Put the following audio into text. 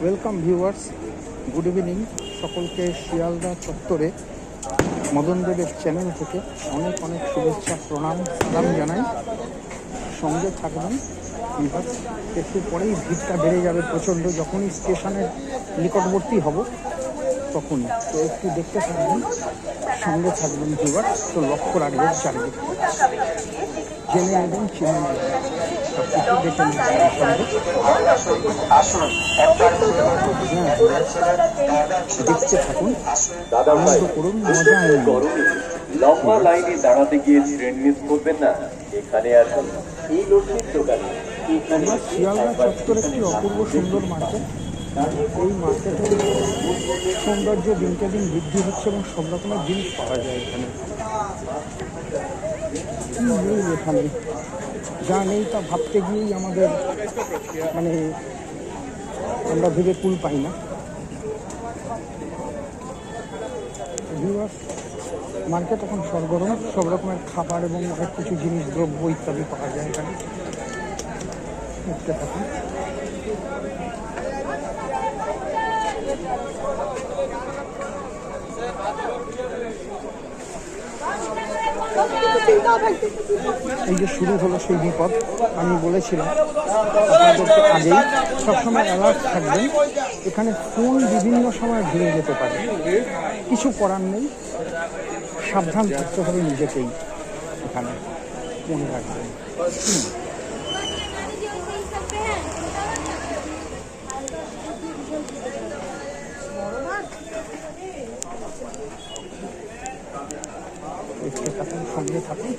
Welcome viewers, good evening সকলকে। শিয়ালদা চত্বরে মদন দেবের চ্যানেল থেকে অনেক অনেক শুভেচ্ছা, প্রণাম, সালাম জানাই। সঙ্গে থাকবেন ভিউয়ার্স। একটু পরেই ভিড়টা বেড়ে যাবে প্রচণ্ড, যখনই স্টেশনের নিকটবর্তী হব তখনই। তো একটু দেখতে থাকবেন, সঙ্গে থাকবেন ভিউয়ার্স। তো লক্ষ্য রাখবেন চারিদিকে, জেনে নেবেন, চিনে নেবেন, সব কিছু দেখে নেবেন সঙ্গে। দেখতে থাকুন, আনন্দ করুন, মজা নিন। লম্বা লাইনে দাঁড়াতে গিয়ে ট্রেন মিস করবেন না, এখানে আসুন এই লক্ষ্মীর দোকানে। আমরা শিয়ালদা চত্বর একটি অপূর্ব সুন্দর মার্কেট। এই মার্কেটের সৌন্দর্য দিনকে দিন বৃদ্ধি হচ্ছে এবং সব রকমের জিনিস পাওয়া যায় এখানে। কি নেই এখানে, যা নেই তা ভাবতে গিয়েই আমাদের মানে আমরা ভেবে কুল পাই না। মার্কেট এখন সরগরম, সব রকমের খাবার এবং অনেক কিছু জিনিস, দ্রব্য ইত্যাদি পাওয়া যায় এখানে। দেখতে থাকুন। এই যে শুরু হলো সেই বিপদ, আমি বলেছিলাম আপনাদেরকে আগেই, সবসময় অ্যালার্ট থাকবেন। এখানে ফোন বিভিন্ন সময় ভেঙে যেতে পারে, কিছু করার নেই, সাবধান থাকতে হবে নিজেকেই। এখানে মনে রাখবেন। দেখতে থাকুন, সঙ্গে থাকুন।